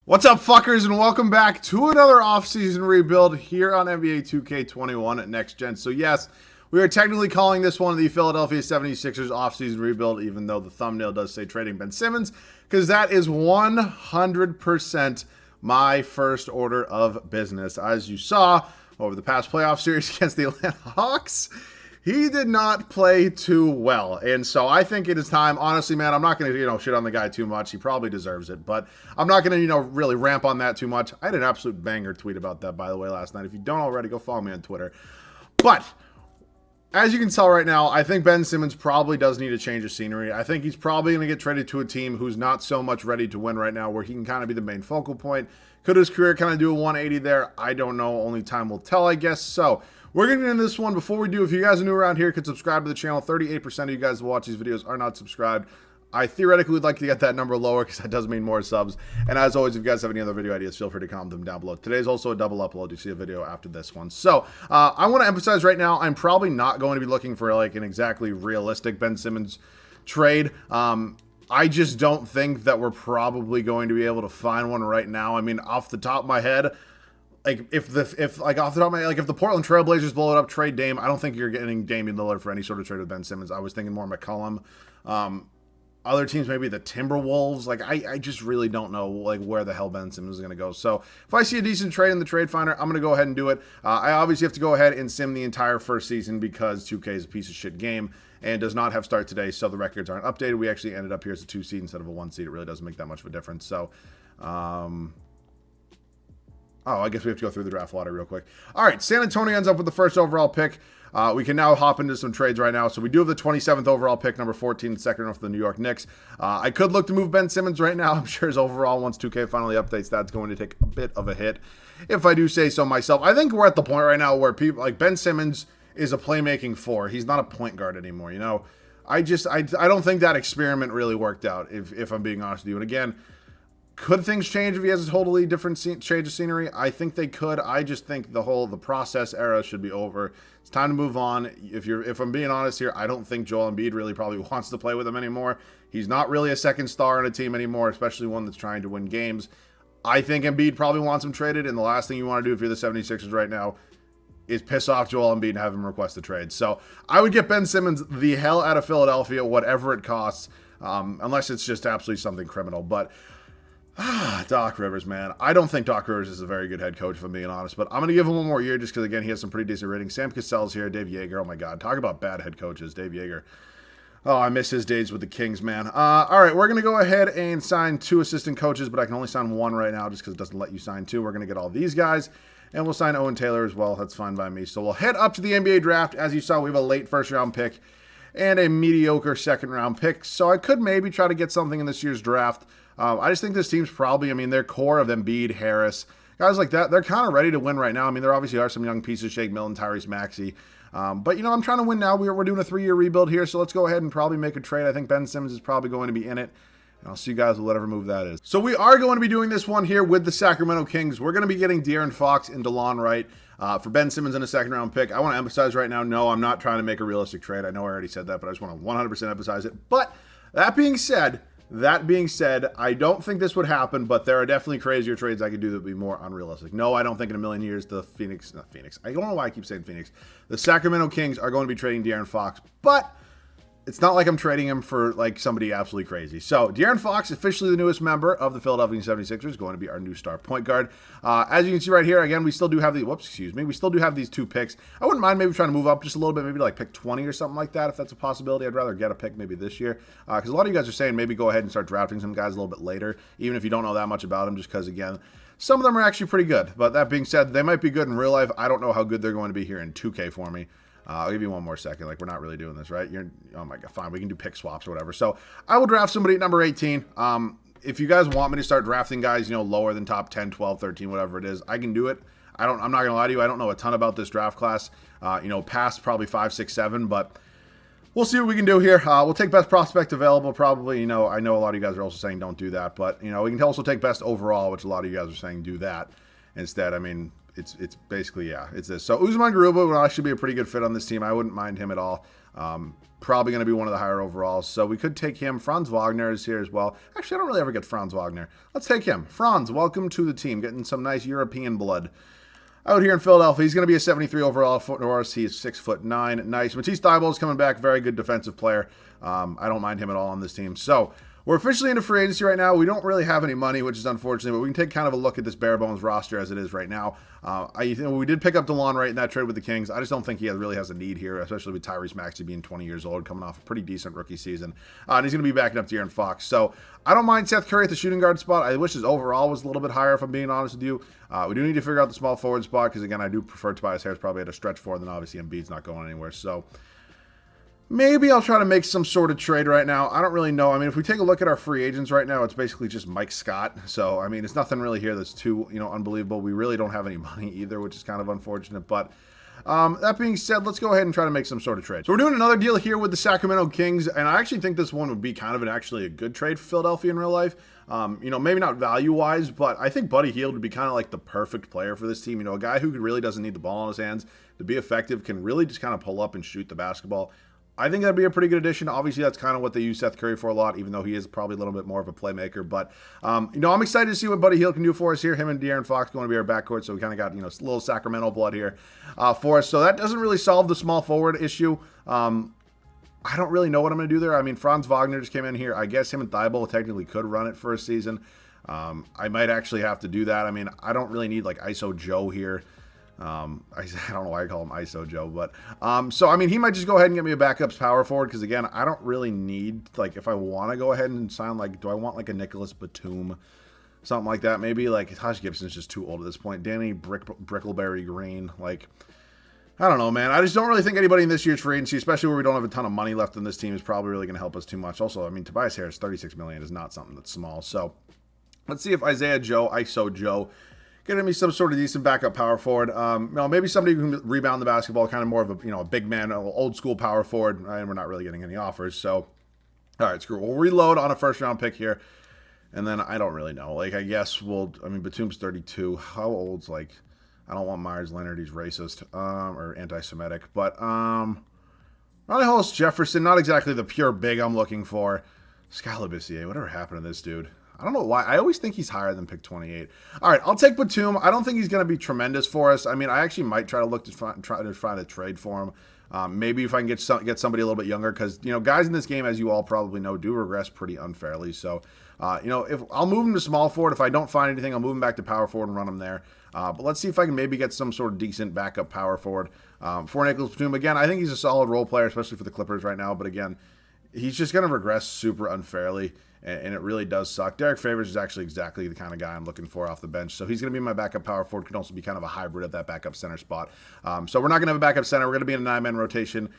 What's up, fuckers, and welcome back to another off-season rebuild here on NBA 2K21 at Next Gen. So yes, we are technically calling this one the Philadelphia 76ers off-season rebuild, even though the thumbnail does say trading Ben Simmons, because that is 100% my first order of business. As you saw over the past playoff series against the Atlanta Hawks, he did not play too well. And so I think it is time. Honestly, man, I'm not going to, shit on the guy too much. He probably deserves it. But I'm not going to, really ramp on that too much. I had an absolute banger tweet about that, by the way, last night. If you don't already, go follow me on Twitter. But as you can tell right now, I think Ben Simmons probably does need a change of scenery. I think he's probably going to get traded to a team who's not so much ready to win right now, where he can kind of be the main focal point. Could his career kind of do a 180 there? I don't know. Only time will tell, I guess. So we're going to get into this one. Before we do, if you guys are new around here, could subscribe to the channel. 38% of you guys that watch these videos are not subscribed. I theoretically would like to get that number lower because that does mean more subs. And as always, if you guys have any other video ideas, feel free to comment them down below. Today's also a double upload. You see a video after this one. So I want to emphasize right now, I'm probably not going to be looking for like an exactly realistic Ben Simmons trade. I just don't think that we're probably going to be able to find one right now. I mean, off the top of my head, if the Portland Trailblazers blow it up, trade Dame, I don't think you're getting Damian Lillard for any sort of trade with Ben Simmons. I was thinking more McCollum. Other teams, maybe the Timberwolves. I just really don't know where the hell Ben Simmons is going to go. So if I see a decent trade in the Trade Finder, I'm going to go ahead and do it. I obviously have to go ahead and sim the entire first season because 2K is a piece of shit game and does not have start today, so the records aren't updated. We actually ended up here as a 2 seed instead of a 1 seed. It really doesn't make that much of a difference. So, I guess we have to go through the draft lottery real quick. All right, San Antonio ends up with the first overall pick. We can now hop into some trades right now. So we do have the 27th overall pick, number 14, second round for the New York Knicks. I could look to move Ben Simmons right now. I'm sure his overall, once 2K finally updates, that's going to take a bit of a hit, if I do say so myself. I think we're at the point right now where people like Ben Simmons is a playmaking four. He's not a point guard anymore. I don't think that experiment really worked out, if I'm being honest with you. And again, could things change if he has a totally different change of scenery? I think they could. I just think the PRoCeSs era should be over. It's time to move on. If I'm being honest here, I don't think Joel Embiid really probably wants to play with him anymore. He's not really a second star on a team anymore, especially one that's trying to win games. I think Embiid probably wants him traded, and the last thing you want to do if you're the 76ers right now is piss off Joel Embiid and have him request a trade. So I would get Ben Simmons the hell out of Philadelphia, whatever it costs, unless it's just absolutely something criminal. But Doc Rivers, man. I don't think Doc Rivers is a very good head coach, if I'm being honest, but I'm going to give him one more year just because, again, he has some pretty decent ratings. Sam Cassell's here, Dave Yeager. Oh, my God. Talk about bad head coaches, Dave Yeager. Oh, I miss his days with the Kings, man. All right, we're going to go ahead and sign 2 assistant coaches, but I can only sign 1 right now just because it doesn't let you sign 2. We're going to get all these guys, and we'll sign Owen Taylor as well. That's fine by me. So we'll head up to the NBA draft. As you saw, we have a late first-round pick and a mediocre second-round pick, so I could maybe try to get something in this year's draft. I just think this team's probably, their core of Embiid, Harris, guys like that, they're kind of ready to win right now. There obviously are some young pieces, Shake Milton, Tyrese Maxey. But, I'm trying to win now. We're doing a 3-year rebuild here, so let's go ahead and probably make a trade. I think Ben Simmons is probably going to be in it. And I'll see you guys with whatever move that is. So we are going to be doing this one here with the Sacramento Kings. We're going to be getting De'Aaron Fox and DeLon Wright for Ben Simmons in a second-round pick. I want to emphasize right now, no, I'm not trying to make a realistic trade. I know I already said that, but I just want to 100% emphasize it. But that being said, I don't think this would happen, but there are definitely crazier trades I could do that would be more unrealistic. No, I don't think in a million years the I don't know why I keep saying Phoenix. The Sacramento Kings are going to be trading De'Aaron Fox, but it's not like I'm trading him for somebody absolutely crazy. So De'Aaron Fox, officially the newest member of the Philadelphia 76ers, going to be our new star point guard. As you can see right here, again, we still do have we still do have these 2 picks. I wouldn't mind maybe trying to move up just a little bit, maybe to pick 20 or something like that, if that's a possibility. I'd rather get a pick maybe this year, because a lot of you guys are saying maybe go ahead and start drafting some guys a little bit later, even if you don't know that much about them, just because, again, some of them are actually pretty good. But that being said, they might be good in real life. I don't know how good they're going to be here in 2K for me. I'll give you one more second. We're not really doing this, right? Oh my God, fine. We can do pick swaps or whatever. So I will draft somebody at number 18. If you guys want me to start drafting guys, lower than top 10, 12, 13, whatever it is, I can do it. I'm not going to lie to you. I don't know a ton about this draft class, past probably 5, 6, 7, but we'll see what we can do here. We'll take best prospect available probably. I know a lot of you guys are also saying don't do that, but, we can also take best overall, which a lot of you guys are saying do that instead. it's basically, yeah, it's this. So Usman Garuba would actually be a pretty good fit on this team. I wouldn't mind him at all. Probably going to be one of the higher overalls. So we could take him. Franz Wagner is here as well. Actually, I don't really ever get Franz Wagner. Let's take him. Franz, welcome to the team. Getting some nice European blood out here in Philadelphia. He's going to be a 73 overall for us. He is 6'9". Nice. Matisse Thybulle is coming back. Very good defensive player. I don't mind him at all on this team. So we're officially into free agency right now. We don't really have any money, which is unfortunate, but we can take kind of a look at this bare bones roster as it is right now. We did pick up DeLon Wright in that trade with the Kings. I just don't think he really has a need here, especially with Tyrese Maxey being 20 years old, coming off a pretty decent rookie season. And he's going to be backing up De'Aaron Fox. So I don't mind Seth Curry at the shooting guard spot. I wish his overall was a little bit higher, if I'm being honest with you. We do need to figure out the small forward spot because, again, I do prefer Tobias Harris probably at a stretch forward, then obviously Embiid's not going anywhere. So maybe I'll try to make some sort of trade right now. I don't really know. I mean, if we take a look at our free agents right now, it's basically just Mike Scott. So, I mean, it's nothing really here that's too, unbelievable. We really don't have any money either, which is kind of unfortunate. But that being said, let's go ahead and try to make some sort of trade. So we're doing another deal here with the Sacramento Kings, and I actually think this one would be kind of actually a good trade for Philadelphia in real life. Maybe not value-wise, but I think Buddy Hield would be kind of like the perfect player for this team. A guy who really doesn't need the ball in his hands to be effective, can really just kind of pull up and shoot the basketball. I think that'd be a pretty good addition. Obviously, that's kind of what they use Seth Curry for a lot, even though he is probably a little bit more of a playmaker. But, I'm excited to see what Buddy Hield can do for us here. Him and De'Aaron Fox going to be our backcourt, so we kind of got, a little Sacramento blood here for us. So that doesn't really solve the small forward issue. I don't really know what I'm going to do there. I mean, Franz Wagner just came in here. I guess him and Thybulle technically could run it for a season. I might actually have to do that. I mean, I don't really need, ISO Joe here. I don't know why I call him ISO Joe, but so I mean, he might just go ahead and get me a backups power forward because, again, I don't really need, if I want to go ahead and sign, do I want a Nicholas Batum, something like that? Maybe Taj Gibson's just too old at this point. Danny Brickleberry Green, I don't know, man. I just don't really think anybody in this year's free agency, especially where we don't have a ton of money left in this team, is probably really going to help us too much. Also, I mean, Tobias Harris, $36 million is not something that's small. So let's see if ISO Joe, getting me some sort of decent backup power forward. Maybe somebody who can rebound the basketball, kind of more of a big man, old school power forward. And we're not really getting any offers. So, all right, screw it. We'll reload on a first round pick here, and then I don't really know. I guess Batum's 32. How old's I don't want Myers Leonard. He's racist or anti-Semitic. But Ronnie Hollis Jefferson, not exactly the pure big I'm looking for. Sky Labissiere, whatever happened to this dude? I don't know why. I always think he's higher than pick 28. All right, I'll take Batum. I don't think he's going to be tremendous for us. I mean, I actually might try to find a trade for him. Maybe if I can get somebody a little bit younger, because guys in this game, as you all probably know, do regress pretty unfairly. So, if I'll move him to small forward. If I don't find anything, I'll move him back to power forward and run him there. But let's see if I can maybe get some sort of decent backup power forward for Nicholas Batum. Again, I think he's a solid role player, especially for the Clippers right now. But again, he's just going to regress super unfairly. And it really does suck. Derek Favors is actually exactly the kind of guy I'm looking for off the bench. So he's going to be my backup power forward. Can also be kind of a hybrid of that backup center spot. So we're not going to have a backup center. We're going to be in a 9-man rotation.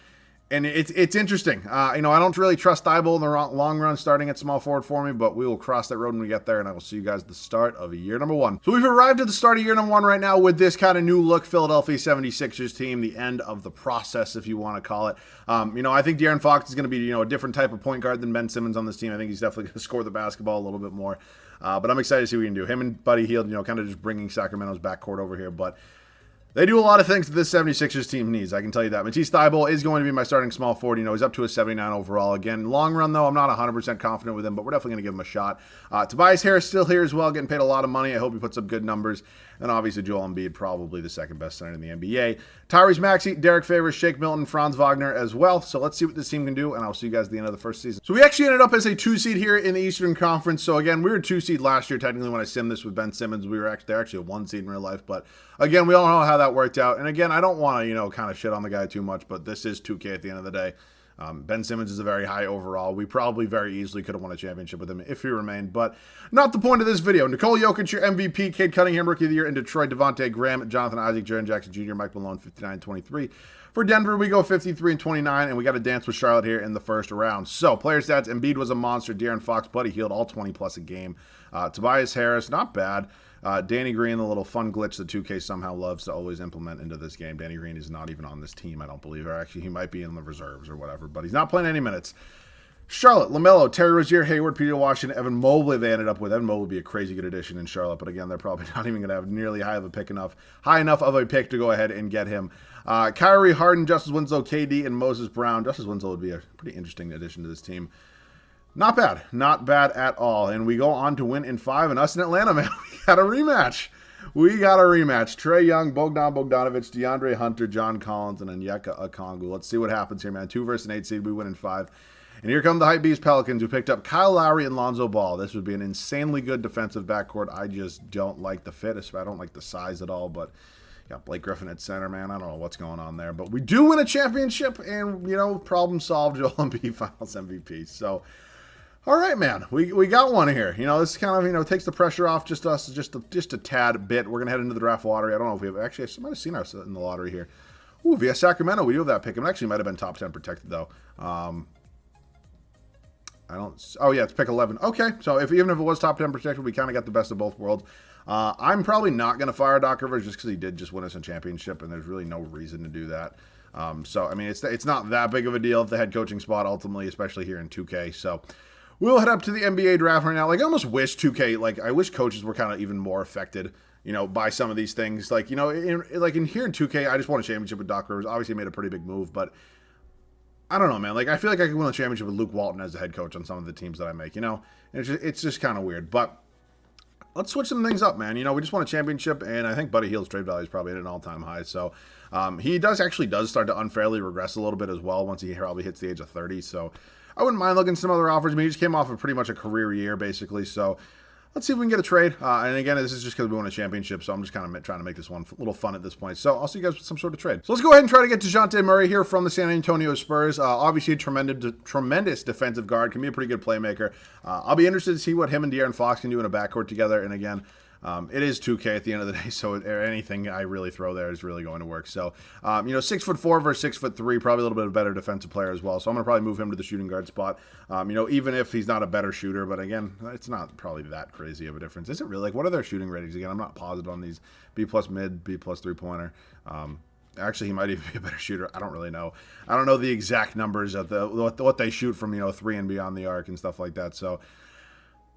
And it's interesting. I don't really trust Thybulle in the long run starting at small forward for me, but we will cross that road when we get there, and I will see you guys at the start of year number 1. So we've arrived at the start of year number 1 right now with this kind of new look Philadelphia 76ers team, the end of the process, if you want to call it. I think De'Aaron Fox is going to be, a different type of point guard than Ben Simmons on this team. I think he's definitely going to score the basketball a little bit more. But I'm excited to see what we can do. Him and Buddy Hield, kind of just bringing Sacramento's backcourt over here, but they do a lot of things that this 76ers team needs, I can tell you that. Matisse Thybulle is going to be my starting small forward. He's up to a 79 overall. Again, long run, though, I'm not 100% confident with him, but we're definitely going to give him a shot. Tobias Harris still here as well, getting paid a lot of money. I hope he puts up good numbers. And obviously, Joel Embiid, probably the second best center in the NBA. Tyrese Maxey, Derek Favors, Shake Milton, Franz Wagner as well. So let's see what this team can do, and I'll see you guys at the end of the first season. So we actually ended up as a 2-seed here in the Eastern Conference. So again, we were 2-seed last year, technically, when I simmed this with Ben Simmons. They're actually a 1-seed in real life. But again, we all know how that worked out. And again, I don't want to, kind of shit on the guy too much, but this is 2K at the end of the day. Ben Simmons is a very high overall. We probably very easily could have won a championship with him if he remained, but not the point of this video. Nikola Jokic, your MVP, Cade Cunningham, Rookie of the Year in Detroit, Devontae Graham, Jonathan Isaac, Jaren Jackson Jr., Mike Malone, 59-23. For Denver, we go 53-29, and we got to dance with Charlotte here in the first round. So, player stats, Embiid was a monster, De'Aaron Fox, Buddy Hield, all 20-plus a game. Tobias Harris, not bad. Danny Green, the little fun glitch that 2K somehow loves to always implement into this game. Danny Green is not even on this team, I don't believe. Or actually, he might be in the reserves or whatever, but he's not playing any minutes. Charlotte, LaMelo, Terry Rozier, Hayward, Peter Washington, Evan Mobley. They ended up with Evan Mobley would be a crazy good addition in Charlotte, but again, they're probably not even going to have nearly high enough of a pick to go ahead and get him. Kyrie, Harden, Justice Winslow, KD, and Moses Brown. Justice Winslow would be a pretty interesting addition to this team. Not bad. Not bad at all. And we go on to win in 5, and us in Atlanta, man, we got a rematch. Trae Young, Bogdan Bogdanovic, DeAndre Hunter, John Collins, and Onyeka Okongwu. Let's see what happens here, man. 2 versus an 8 seed. We win in 5. And here come the hype beast Pelicans, who picked up Kyle Lowry and Lonzo Ball. This would be an insanely good defensive backcourt. I just don't like the fit. I don't like the size at all, but got Blake Griffin at center, man. I don't know what's going on there. But we do win a championship, and, problem solved. Joel Embiid Finals MVP. So, all right, man. We got one here. This kind of, takes the pressure off just a tad bit. We're going to head into the draft lottery. I don't know if we have, actually, I might have seen us in the lottery here. Ooh, via Sacramento, we do have that pick. It actually might have been top 10 protected, though. Oh yeah, it's pick 11. Okay, so even if it was top 10 protected, we kind of got the best of both worlds. I'm probably not going to fire Doc Rivers just because he did just win us a championship, and there's really no reason to do that. So, I mean, it's not that big of a deal if the head coaching spot ultimately, especially here in 2K. So, we'll head up to the NBA draft right now. Like, I almost wish 2K, I wish coaches were kind of even more affected, by some of these things. Like, here in 2K, I just won a championship with Doc Rivers. Obviously, made a pretty big move, but I don't know, man. I feel like I could win a championship with Luke Walton as the head coach on some of the teams that I make, It's just kind of weird. But let's switch some things up, man. We just won a championship, and I think Buddy Hield's trade value is probably at an all-time high. So he does start to unfairly regress a little bit as well once he probably hits the age of 30. So I wouldn't mind looking at some other offers. I mean, he just came off of pretty much a career year, basically. So let's see if we can get a trade. And again, this is just because we won a championship, so I'm just kind of trying to make this one a little fun at this point. So I'll see you guys with some sort of trade. So let's go ahead and try to get DeJounte Murray here from the San Antonio Spurs. Obviously, a tremendous defensive guard. Can be a pretty good playmaker. I'll be interested to see what him and De'Aaron Fox can do in a backcourt together. And again, it is 2K at the end of the day, so anything I really throw there is really going to work. So, 6'4" versus 6'3", probably a little bit of a better defensive player as well. So I'm going to probably move him to the shooting guard spot. Even if he's not a better shooter, but again, it's not probably that crazy of a difference. Is it really? What are their shooting ratings? Again, I'm not positive on these. B+ mid, B+ 3-pointer. Actually, he might even be a better shooter. I don't really know. I don't know the exact numbers of what they shoot from 3 and beyond the arc and stuff like that. So.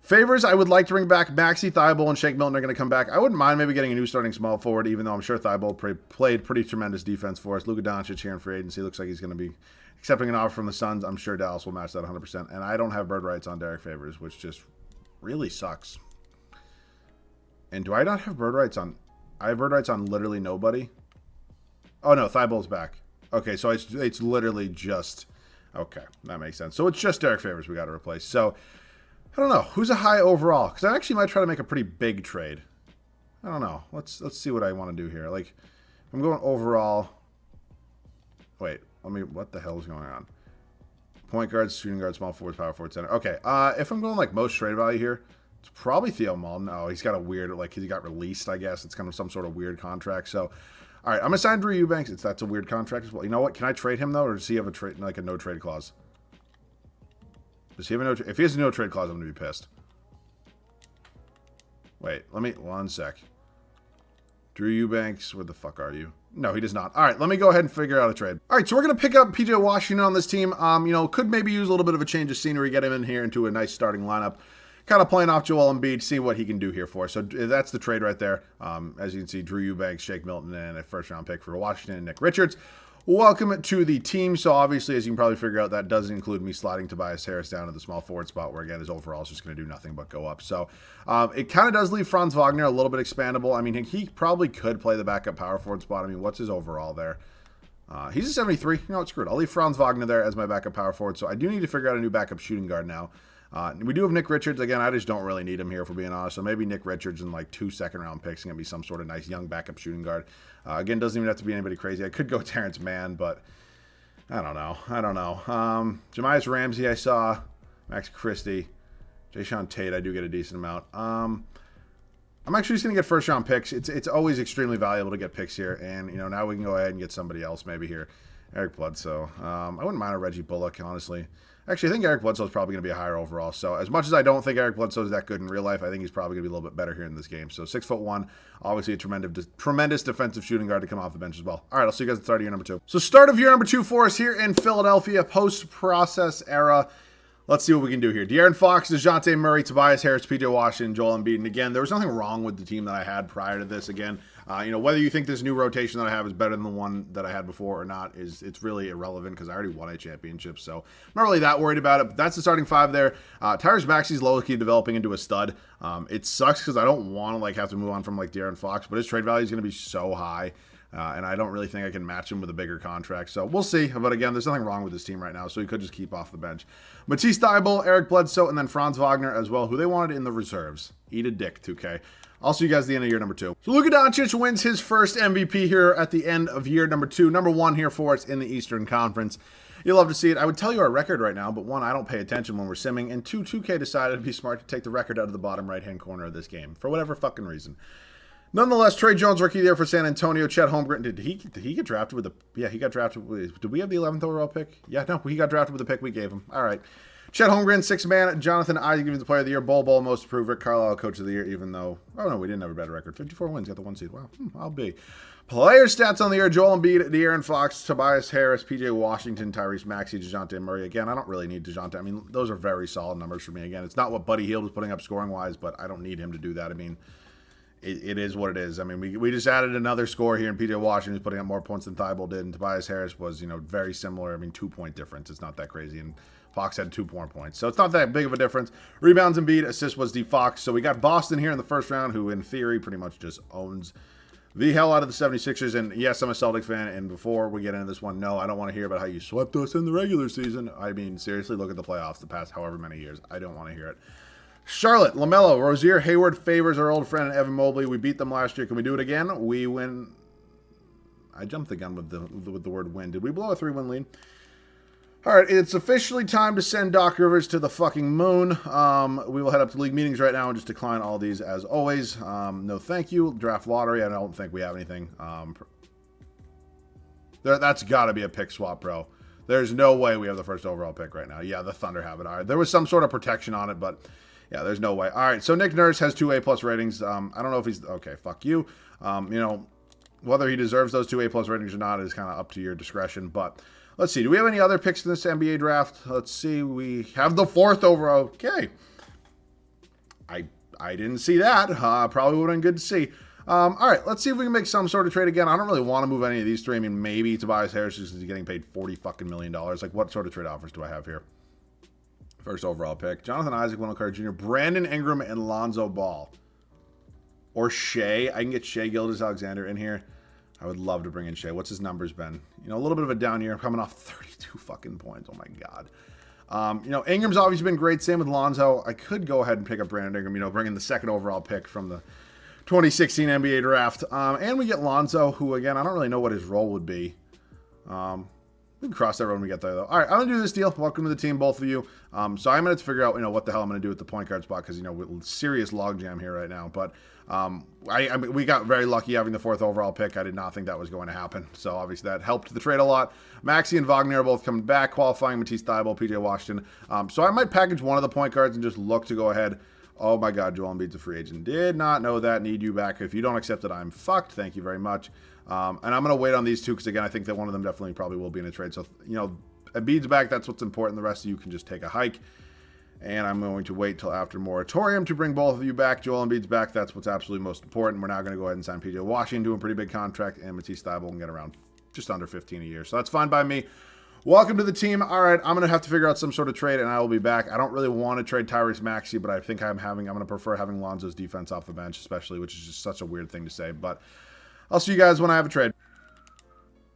Favors, I would like to bring back Maxey, Thibault, and Shake Milton are going to come back. I wouldn't mind maybe getting a new starting small forward, even though I'm sure Thibault played pretty tremendous defense for us. Luka Doncic here in free agency looks like he's going to be accepting an offer from the Suns. I'm sure Dallas will match that 100%. And I don't have bird rights on Derek Favors, which just really sucks. And do I not have bird rights on... I have bird rights on literally nobody? Oh, no, Thibault's back. Okay, so it's literally just... Okay, that makes sense. So it's just Derek Favors we got to replace. So... I don't know. Who's a high overall? Because I actually might try to make a pretty big trade. I don't know. Let's see what I want to do here. I'm going overall. Wait. What the hell is going on? Point guards, shooting guards, small forwards, power forward, center. Okay. If I'm going most trade value here, it's probably Theo Malden. No, he's got a weird, he got released, I guess. It's kind of some sort of weird contract. So, all right. I'm going to sign Drew Eubanks. That's a weird contract as well. You know what? Can I trade him, though? Or does he have a no trade clause? Does he have if he has a no trade clause, I'm going to be pissed. Wait, one sec. Drew Eubanks, where the fuck are you? No, he does not. All right, let me go ahead and figure out a trade. All right, so we're going to pick up PJ Washington on this team. Could maybe use a little bit of a change of scenery, get him in here into a nice starting lineup. Kind of playing off Joel Embiid, see what he can do here for us. So that's the trade right there. As you can see, Drew Eubanks, Shake Milton, and a first-round pick for Washington and Nick Richards. Welcome to the team. So obviously, as you can probably figure out, that doesn't include me sliding Tobias Harris down to the small forward spot, where again his overall is just going to do nothing but go up. So it kind of does leave Franz Wagner a little bit expandable. I mean, he probably could play the backup power forward spot. I mean, what's his overall there? He's a 73. It's screwed. I'll leave Franz Wagner there as my backup power forward. So I do need to figure out a new backup shooting guard now. We do have Nick Richards. Again, I just don't really need him here, for being honest. So maybe Nick Richards and 2 second-round picks going to be some sort of nice young backup shooting guard. Again, doesn't even have to be anybody crazy. I could go Terrence Mann, but I don't know. Jamias Ramsey, I saw. Max Christie. Jayshawn Tate, I do get a decent amount. I'm actually just going to get first-round picks. It's always extremely valuable to get picks here. And, now we can go ahead and get somebody else maybe here. Eric Bledsoe. I wouldn't mind a Reggie Bullock, honestly. Actually, I think Eric Bledsoe is probably going to be a higher overall. So as much as I don't think Eric Bledsoe is that good in real life, I think he's probably going to be a little bit better here in this game. So 6'1", obviously a tremendous defensive shooting guard to come off the bench as well. All right, I'll see you guys at the start of year number 2. So start of year number 2 for us here in Philadelphia, post-process era. Let's see what we can do here. De'Aaron Fox, DeJounte Murray, Tobias Harris, PJ Washington, Joel Embiid. And again, there was nothing wrong with the team that I had prior to this. Again, whether you think this new rotation that I have is better than the one that I had before or not, it's really irrelevant because I already won a championship. So I'm not really that worried about it. But that's the starting five there. Tyrese Maxey's low-key developing into a stud. It sucks because I don't want to have to move on from De'Aaron Fox, but his trade value is going to be so high. And I don't really think I can match him with a bigger contract. So we'll see. But again, there's nothing wrong with this team right now, so he could just keep off the bench. Matisse Thybulle, Eric Bledsoe, and then Franz Wagner as well, who they wanted in the reserves. Eat a dick, 2K. I'll see you guys at the end of year number 2. So Luka Doncic wins his first MVP here at the end of year number 2. Number 1 here for us in the Eastern Conference. You'll love to see it. I would tell you our record right now, but 1, I don't pay attention when we're simming, and 2, 2K decided it'd be smart to take the record out of the bottom right-hand corner of this game for whatever fucking reason. Nonetheless, Trey Jones, rookie there for San Antonio. Chet Holmgren, did he get drafted with the... Yeah, he got drafted with... Did we have the 11th overall pick? Yeah, no, he got drafted with the pick we gave him. All right. Chet Holmgren, 6-man. Jonathan Isaac, given the player of the year. Bol most improved. Rick Carlisle, coach of the year, even though... Oh, no, we didn't have a better record. 54 wins, got the 1 seed. Wow, I'll be. Player stats on the year. Joel Embiid, De'Aaron Fox, Tobias Harris, PJ Washington, Tyrese Maxey, DeJounte Murray. Again, I don't really need DeJounte. I mean, those are very solid numbers for me. Again, it's not what Buddy Hield was putting up scoring-wise, but I don't need him to do that. I mean... It is what it is. I mean, we just added another score here, and PJ Washington is putting up more points than Thybulle did, and Tobias Harris was, very similar. I mean, 2-point difference. It's not that crazy, and Fox had 2 more points. So it's not that big of a difference. Rebounds Embiid, assist was D. Fox. So we got Boston here in the first round, who in theory pretty much just owns the hell out of the 76ers. And yes, I'm a Celtics fan, and before we get into this one, no, I don't want to hear about how you swept us in the regular season. I mean, seriously, look at the playoffs the past however many years. I don't want to hear it. Charlotte, LaMelo, Rozier, Hayward, Favors, our old friend, and Evan Mobley. We beat them last year. Can we do it again? We win. I jumped the gun with the word win. Did we blow a 3-win lead? All right, it's officially time to send Doc Rivers to the fucking moon. We will head up to league meetings right now and just decline all these as always. No thank you. Draft lottery, I don't think we have anything. That's got to be a pick swap, bro. There's no way we have the first overall pick right now. Yeah, the Thunder have it. All right, there was some sort of protection on it, but... Yeah, there's no way. All right, so Nick Nurse has 2 A+ ratings. I don't know if he's... Okay, fuck you. Whether he deserves those 2 A+ ratings or not is kind of up to your discretion. But let's see. Do we have any other picks in this NBA draft? Let's see. We have the 4th overall. Okay. I didn't see that. Probably would have been good to see. All right, let's see if we can make some sort of trade again. I don't really want to move any of these 3. I mean, maybe Tobias Harris is getting paid $40 fucking million. Like, what sort of trade offers do I have here? First overall pick. Jonathan Isaac, Wendell Carter Jr., Brandon Ingram, and Lonzo Ball. Or Shea. I can get Shea Gilgeous-Alexander in here. I would love to bring in Shea. What's his numbers been? A little bit of a down year. Coming off 32 fucking points. Oh, my God. Ingram's obviously been great. Same with Lonzo. I could go ahead and pick up Brandon Ingram, bring in the 2nd overall pick from the 2016 NBA draft. And we get Lonzo, who, again, I don't really know what his role would be. We can cross that road when we get there, though. All right, I'm going to do this deal. Welcome to the team, both of you. So I'm going to figure out, what the hell I'm going to do with the point guard spot because, with serious logjam here right now. But we got very lucky having the 4th overall pick. I did not think that was going to happen. So obviously that helped the trade a lot. Maxey and Wagner are both coming back, qualifying Matisse Thybulle, PJ Washington. So I might package one of the point guards and just look to go ahead. Oh, my God, Joel Embiid's a free agent. Did not know that. Need you back. If you don't accept it, I'm fucked. Thank you very much. And I'm going to wait on these 2 because, again, I think that one of them definitely probably will be in a trade. So, Embiid's back. That's what's important. The rest of you can just take a hike. And I'm going to wait till after moratorium to bring both of you back. Joel Embiid's back. That's what's absolutely most important. We're now going to go ahead and sign PJ Washington to a pretty big contract. And Matisse Thybulle can get around just under 15 a year. So that's fine by me. Welcome to the team. All right, I'm going to have to figure out some sort of trade, and I will be back. I don't really want to trade Tyrese Maxey, but I think I'm going to prefer having Lonzo's defense off the bench, especially, which is just such a weird thing to say. But I'll see you guys when I have a trade.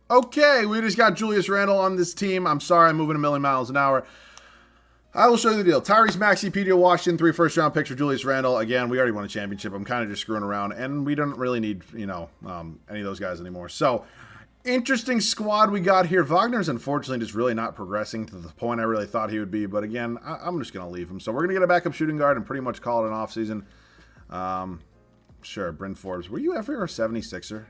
Okay, we just got Julius Randle on this team. I'm sorry I'm moving a million miles an hour. I will show you the deal. Tyrese Maxey, PJ Washington, 3 first-round picks for Julius Randle. Again, we already won a championship. I'm kind of just screwing around, and we don't really need, any of those guys anymore. So, interesting squad we got here. Wagner's unfortunately just really not progressing to the point I really thought he would be. But again, I'm just going to leave him. So we're going to get a backup shooting guard and pretty much call it an offseason. Sure, Bryn Forbes. Were you ever a 76er?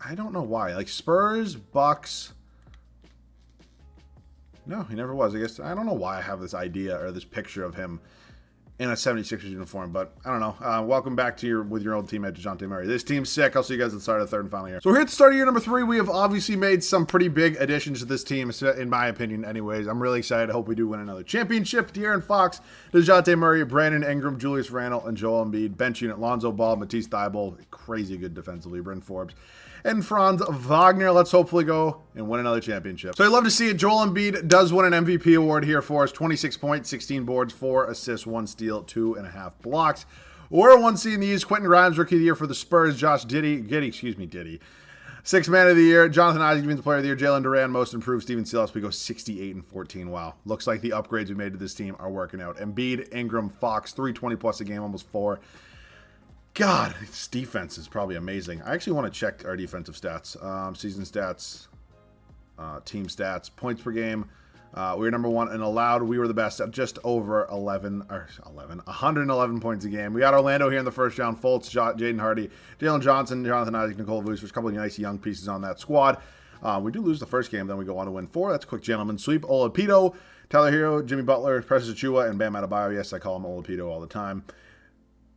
I don't know why. Like Spurs, Bucks. No, he never was. I guess I don't know why I have this idea or this picture of him in a 76ers uniform, but I don't know. Welcome back to with your old teammate, DeJounte Murray. This team's sick. I'll see you guys at the start of the third and final year. So we're here at the start of year number 3. We have obviously made some pretty big additions to this team, in my opinion anyways. I'm really excited. I hope we do win another championship. De'Aaron Fox, DeJounte Murray, Brandon Ingram, Julius Randle, and Joel Embiid. Bench unit, Lonzo Ball, Matisse Thybulle, crazy good defensively, Bryn Forbes, and Franz Wagner. Let's hopefully go and win another championship. So I'd love to see it. Joel Embiid does win an MVP award here for us. 26 points, 16 boards, 4 assists, 1 steal, 2.5 blocks. Or 1 seed in the East. Quentin Grimes, Rookie of the Year for the Spurs. Josh Giddey. 6th Man of the Year. Jonathan Isaac, Defensive Player of the Year. Jalen Duran, Most Improved. Steven Silas, we go 68-14. Wow. Looks like the upgrades we made to this team are working out. Embiid, Ingram, Fox, 320 plus a game, almost 4. God, this defense is probably amazing. I actually want to check our defensive stats. Season stats, team stats, points per game. We were number 1 in allowed. We were the best at just over 111 points a game. We got Orlando here in the first round. Fultz, Jaden Hardy, Jalen Johnson, Jonathan Isaac, Nikola Vucevic, a couple of nice young pieces on that squad. We do lose the first game, then we go on to win 4. That's a quick gentleman sweep. Oladipo, Tyler Hero, Jimmy Butler, Precious Achua, and Bam Adebayo. Yes, I call him Oladipo all the time.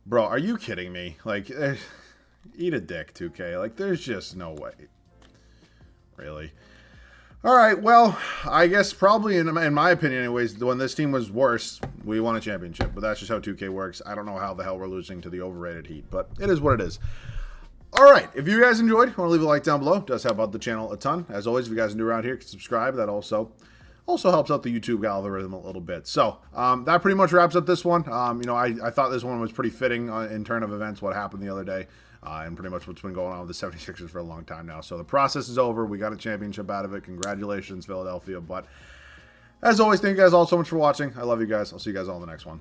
Bro, are you kidding me? Like, eat a dick, 2K. Like, there's just no way. Really? All right, well, I guess probably, in my opinion anyways, when this team was worse, we won a championship. But that's just how 2K works. I don't know how the hell we're losing to the overrated Heat, but it is what it is. All right, if you guys enjoyed, want to leave a like down below. It does help out the channel a ton. As always, if you guys are new around here, you can subscribe. That also helps out the YouTube algorithm a little bit. So that pretty much wraps up this one. You know, I thought this one was pretty fitting in turn of events, what happened the other day, and pretty much what's been going on with the 76ers for a long time now. So the process is over. We got a championship out of it. Congratulations, Philadelphia. But as always, thank you guys all so much for watching. I love you guys. I'll see you guys all in the next one.